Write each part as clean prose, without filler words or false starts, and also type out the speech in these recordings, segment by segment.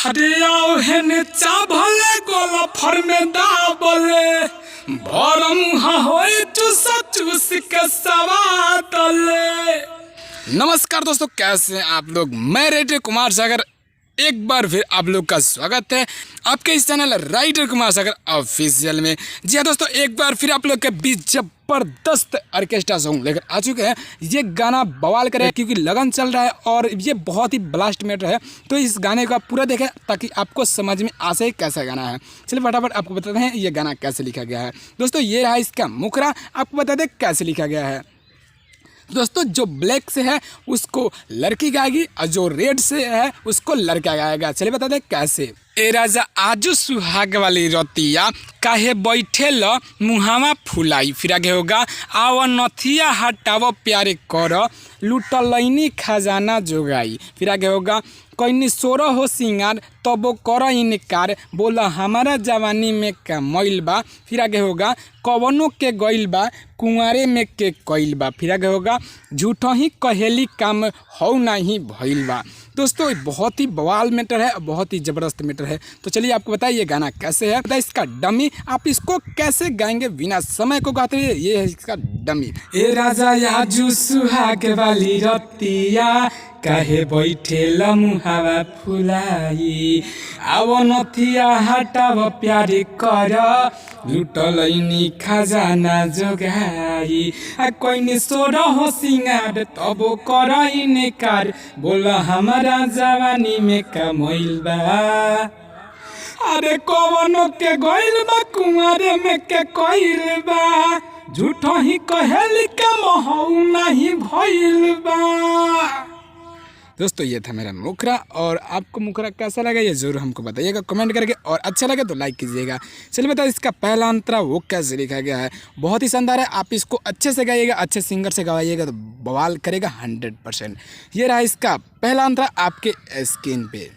अरे आओ हेने चावले गोला फर में दाबले भरम होए चूस के सवातले। नमस्कार दोस्तों, कैसे हैं आप लोग। मैं राइटर कुमार सागर एक बार फिर आप लोग का स्वागत है आपके इस channel writer Kumar Sagar official में। जी हाँ दोस्तों, एक बार फिर आप लोग के बीच जबरदस्त ऑर्केस्ट्रा सॉन्ग लेकर आ चुके हैं। ये गाना बवाल करे क्योंकि लगन चल रहा है और ये बहुत ही ब्लास्ट मैटर है, तो इस गाने का पूरा देखें ताकि आपको समझ में आ सके कैसा गाना है। चलिए फटाफट आपको बताते हैं ये गाना कैसे लिखा गया है। दोस्तों ये रहा इसका मुखरा, आपको बता दें कैसे लिखा गया है। दोस्तों जो ब्लैक से है उसको लड़की गाएगी और जो रेड से है उसको लड़का गाएगा। चलिए बता दे कैसे। ए राजा आजू सुहाग वाली रतिया काहे बैठे ल मुहावा फुलाई, फिर आगे होगा आव नथिया हटाव प्यारे कर लुटलैनी खजाना जोगाई, फिर आगे होगा कैनी सोरा हो सिंगार तबो कर इनकार बोला हमारा जवानी में का मैल बा, फिर आगे होगा कवनों के गइल बा कुंवारे में के कइल बा, फिर आगे होगा झूठो ही कहेली काम हो नहीं भइल बा। दोस्तों बहुत ही बवाल मैटर है, बहुत ही ज़बरदस्त मैटर है। तो चलिए आपको बताइए ये गाना कैसे है, बताइए इसका डमी आप इसको कैसे गाएंगे बिना समय को गाते हुए। ये है इसका डमी। ए राजा आजू सुहाग वाली रतिया काहे बैठे लमुहावा फुलाई, आव नथिया हटाव प्यारे कर लुटलैनी खजाना जोगाई, कैनी सोर हो सिंगार तबो कर इनकार बोला हमारा जवानी में का मैल बा। अरे कवनो के गइल बा कुंवारे में के कइल बा, झूठो ही कहेली का महौ नहीं भइल बा। दोस्तों ये था मेरा मुखरा, और आपको मुखरा कैसा लगा ये ज़रूर हमको बताइएगा कमेंट करके, और अच्छा लगे तो लाइक कीजिएगा। चलिए बताइए इसका पहला अंतरा वो कैसे लिखा गया है। बहुत ही शानदार है, आप इसको अच्छे से गाइएगा, अच्छे सिंगर से गवाइएगा तो बवाल करेगा 100%। ये रहा इसका पहला अंतरा आपके स्क्रीन पे।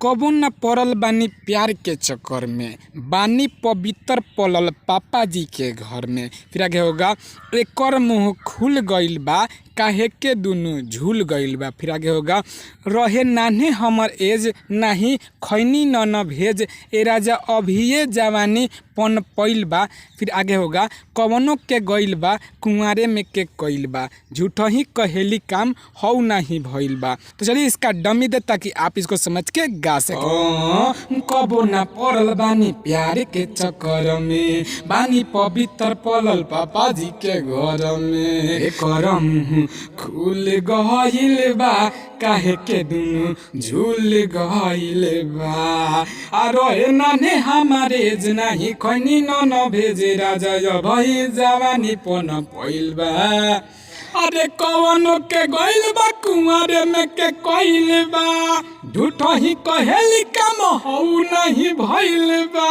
कबो न पड़ल बानी प्यार के चक्कर में, बानी पवित्र पलल पापा जी के घर में, फिर आगे होगा एकर मुँह खुल गइल बा काहे के दुनू झूल गइल बा, फिर आगे होगा रहे नान्हे हमर एज नाही खैनी न भेज ए राजा अभिये जवानी पन पैल बा, फिर आगे होगा कवनों के गइल बा कुंवारे में के कइल बा झूठो ही कहेली काम हौ नहीं भइल बा। तो चलिए इसका डमी दे ताकि आप इसको समझ के गा सके। कबो न पड़ल बानी प्यार के चक्कर में, बानी पवित्र पलल पापा जी के घर में, करम खुल गइल बा काहे के दुनू झूल गइल बा, अरे नाने हमारे एज नाही खैनी न भेजे राजा भई जवानी पन पैल बा, अरे कवनो के गइल बा कुंवारे में के कइल बा झूठो ही कहेली काम हौ नहीं भइल बा।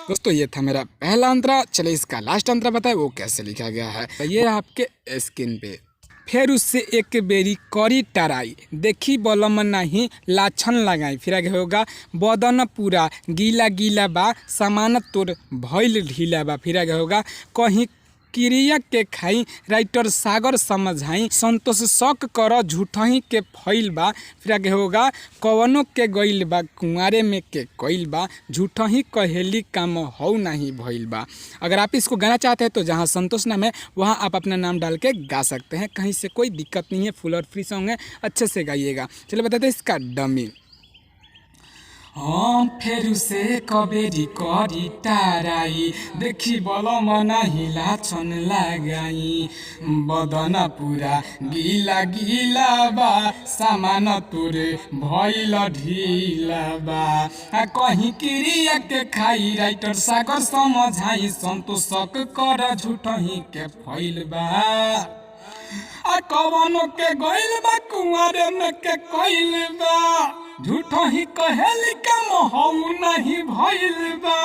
दोस्तों ये था मेरा पहला अंतरा। चलिए इसका लास्ट अंतरा बताए वो कैसे लिखा गया है। तो ये आपके स्क्रीन पे। फिर उससे एक बेरी करी टराई देखी बलम नहीं लाछन लगाई, फिर आगे होगा बदन पूरा गीला गीला बा सामान तोर भइल ढीला बा, फिर आगे होगा कहीं क्रिया के खाई राइटर सागर समझाई संतोष शक कर झूठही के फैल बा, फिर आगे होगा कवनों के गइल बा कुंवारे में के कइल बा झूठही कहेली काम हौ नहीं भइल बा। अगर आप इसको गाना चाहते हैं तो जहां संतोष नाम है वहां आप अपना नाम डाल के गा सकते हैं, कहीं से कोई दिक्कत नहीं है, फुल और फ्री सॉन्ग है, अच्छे से गाइएगा। चलिए बताते हैं इसका डमी। हम फेरू से कबेरी करी टाराई देखी बलम नाही लाछन लगाई, बदन पूरा गीला गीला बा सामान तोरे भइल ढीला बा, कहीं क्रिया के खाई राइटर सागर समझाई संतोषक कर झूठही के फैल बा, कवनों के गइल बा कुंवारे में के कइल बा झूठो ही कहेली काम हौ नहीं भइल बा।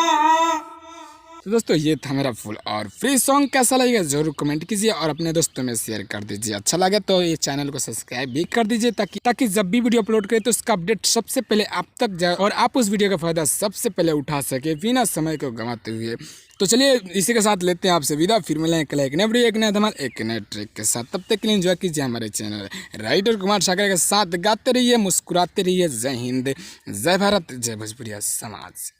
तो दोस्तों ये था मेरा फुल और फ्री सॉन्ग, कैसा लगेगा जरूर कमेंट कीजिए और अपने दोस्तों में शेयर कर दीजिए। अच्छा लगे तो ये चैनल को सब्सक्राइब भी कर दीजिए ताकि जब भी वीडियो अपलोड करें तो उसका अपडेट सबसे पहले आप तक जाए और आप उस वीडियो का फायदा सबसे पहले उठा सके बिना समय को गंवाते हुए। तो चलिए इसी के साथ लेते हैं आपसे विदा, फिर मिलेंगे कल एक नए वीडियो, एक नया धमाल, एक नए ट्रिक के साथ। तब तक के लिए एंजॉय कीजिए हमारे चैनल राइटर कुमार सागर के साथ। गाते रहिए, मुस्कुराते रहिए। जय हिंद, जय भारत, जय भोजपुरिया समाज।